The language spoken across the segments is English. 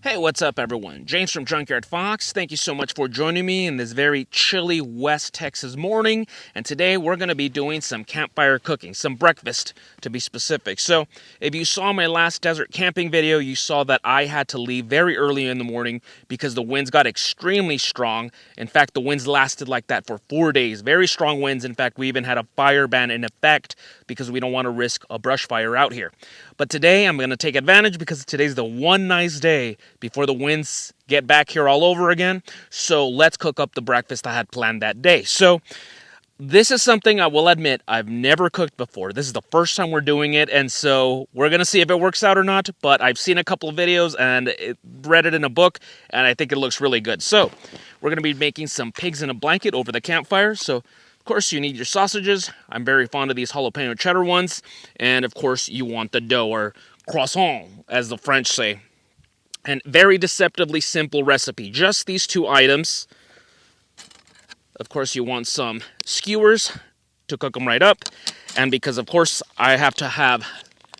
Hey, what's up, everyone? James from Junkyard Fox. Thank you so much for joining me in this very chilly West Texas morning. And today we're going to be doing some campfire cooking, some breakfast to be specific. So, if you saw my last desert camping video, you saw that I had to leave very early in the morning because the winds got extremely strong. In fact, the winds lasted like that for 4 days. Very strong winds. In fact, we even had a fire ban in effect because we don't want to risk a brush fire out here. But today I'm going to take advantage because today's the one nice day before the winds get back here all over again. So let's cook up the breakfast I had planned that day. So this is something I will admit I've never cooked before. This is the first time we're doing it, and so we're going to see if it works out or not, but I've seen a couple of videos and read it in a book, and I think it looks really good. So we're going to be making some pigs in a blanket over the campfire. So of course, you need your sausages. I'm very fond of these jalapeno cheddar ones. And of course, you want the dough, or croissant, as the French say. And very deceptively simple recipe. Just these two items. Of course, you want some skewers to cook them right up. And because, of course, I have to have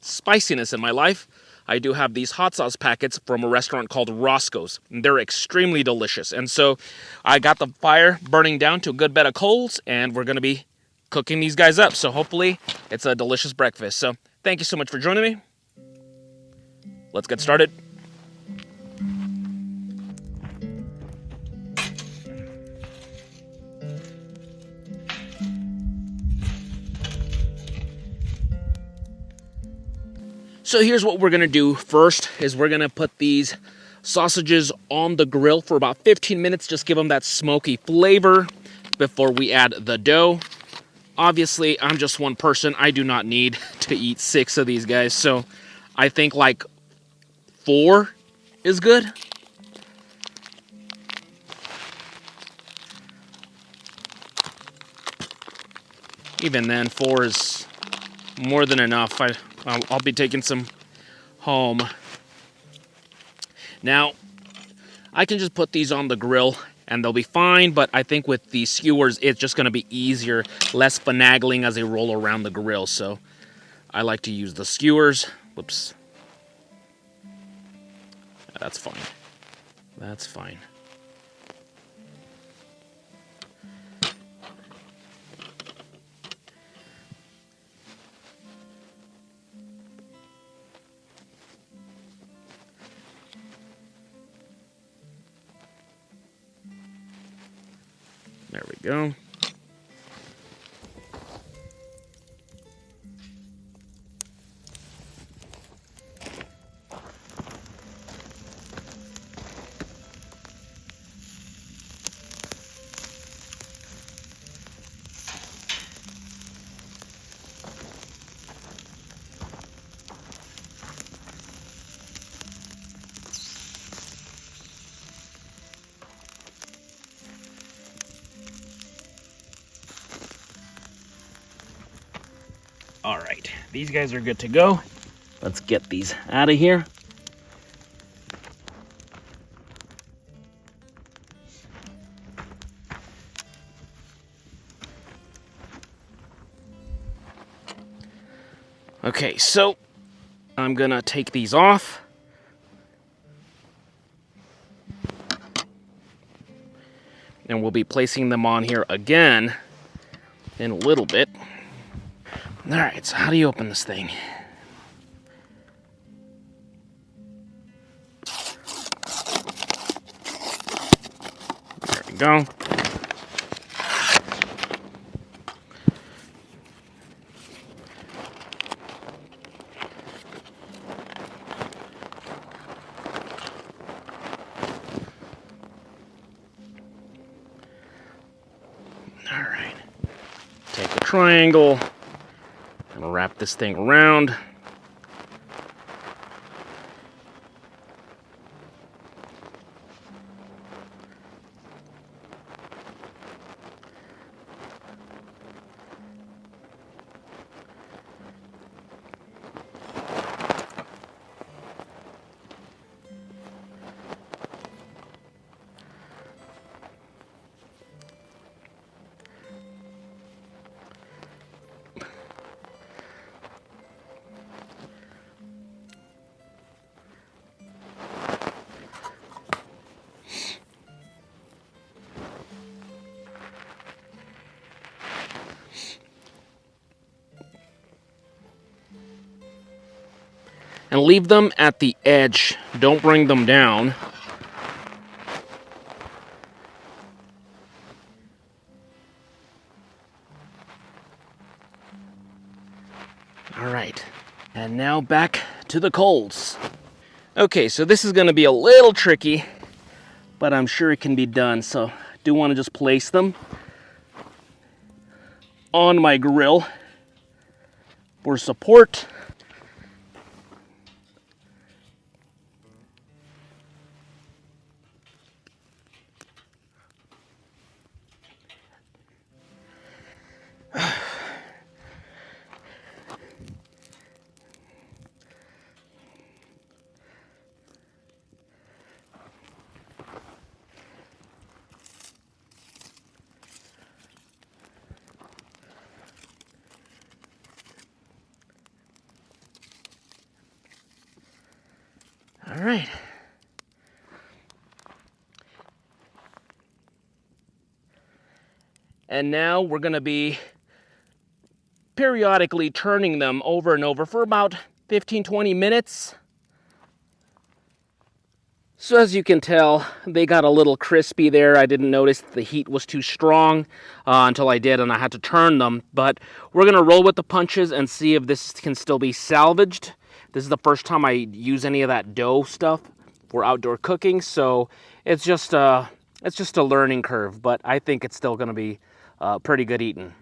spiciness in my life, I do have these hot sauce packets from a restaurant called Roscoe's. They're extremely delicious. And so I got the fire burning down to a good bed of coals, and we're going to be cooking these guys up. So hopefully it's a delicious breakfast. So thank you so much for joining me. Let's get started. So here's what we're going to do first is we're going to put these sausages on the grill for about 15 minutes. Just give them that smoky flavor before we add the dough. Obviously, I'm just one person. I do not need to eat 6 of these guys. So I think like 4 is good. Even then, 4 is more than enough. I'll be taking some home. Now, I can just put these on the grill and they'll be fine, but I think with the skewers, it's just going to be easier, less finagling as they roll around the grill. So I like to use the skewers. Whoops. That's fine. That's fine. There we go. All right, these guys are good to go. Let's get these out of here. Okay, so I'm gonna take these off. And we'll be placing them on here again in a little bit. All right, so how do you open this thing? There we go. All right. Take the triangle. And wrap this thing around. And leave them at the edge. Don't bring them down. All right, and now back to the coals. Okay, so this is gonna be a little tricky, but I'm sure it can be done. So I do wanna just place them on my grill for support. All right. And now we're going to be periodically turning them over and over for about 15-20 minutes. So as you can tell, they got a little crispy there. I didn't notice the heat was too strong until I did, and I had to turn them. But we're going to roll with the punches and see if this can still be salvaged. This is the first time I use any of that dough stuff for outdoor cooking, so it's just a learning curve. But I think it's still going to be pretty good eating.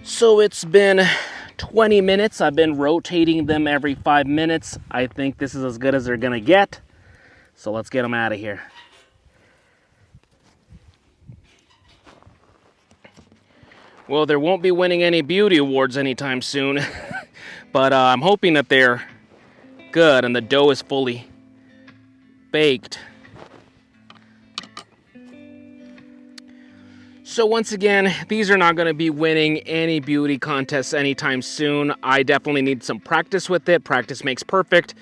So it's been 20 minutes. I've been rotating them every 5 minutes. I think this is as good as they're gonna get. So let's get them out of here. Well, there won't be winning any beauty awards anytime soon, but I'm hoping that they're good and the dough is fully baked. So once again, these are not going to be winning any beauty contests anytime soon. I definitely need some practice with it. Practice makes perfect.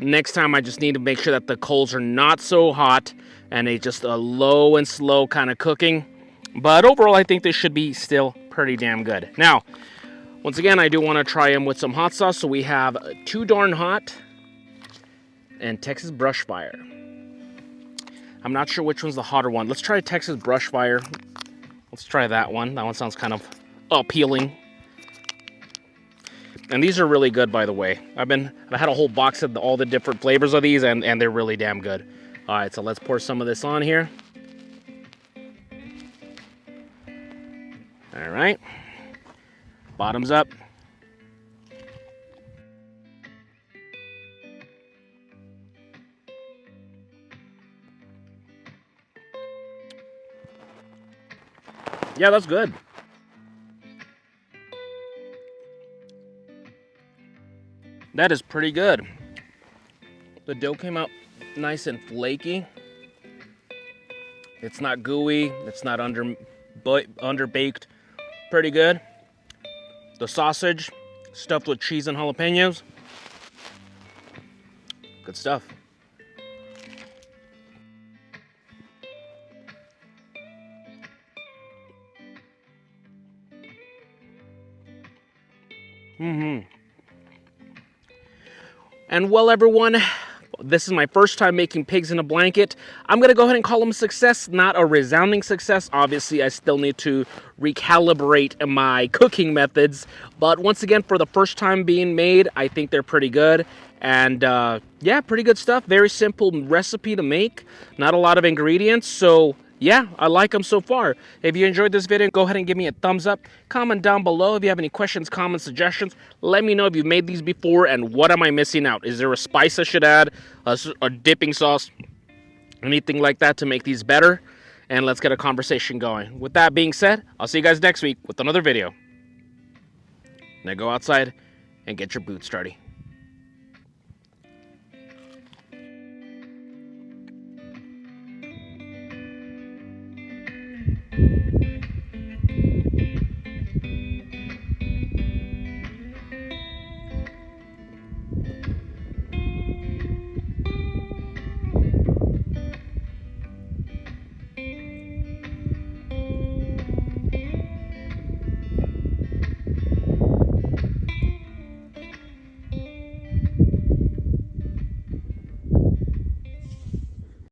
Next time I just need to make sure that the coals are not so hot and it's just a low and slow kind of cooking. But overall, I think this should be still pretty damn good. Now, once again, I do want to try them with some hot sauce. So we have Too Darn Hot and Texas Brush Fire. I'm not sure which one's the hotter one. Let's try Texas Brush Fire. Let's try that one. That one sounds kind of appealing. And these are really good, by the way. I had a whole box of all the different flavors of these, and they're really damn good. All right, so let's pour some of this on here. All right. Bottoms up. Yeah, that's good. That is pretty good. The dough came out nice and flaky. It's not gooey. It's not underbaked. Pretty good. The sausage stuffed with cheese and jalapenos. Good stuff. And well, everyone, this is my first time making pigs in a blanket. I'm going to go ahead and call them a success, not a resounding success. Obviously, I still need to recalibrate my cooking methods. But once again, for the first time being made, I think they're pretty good. And yeah, pretty good stuff. Very simple recipe to make. Not a lot of ingredients. So yeah, I like them so far. If you enjoyed this video, go ahead and give me a thumbs up. Comment down below if you have any questions, comments, suggestions. Let me know if you've made these before and what am I missing out. Is there a spice I should add, a dipping sauce, anything like that to make these better? And let's get a conversation going. With that being said, I'll see you guys next week with another video. Now go outside and get your boots started.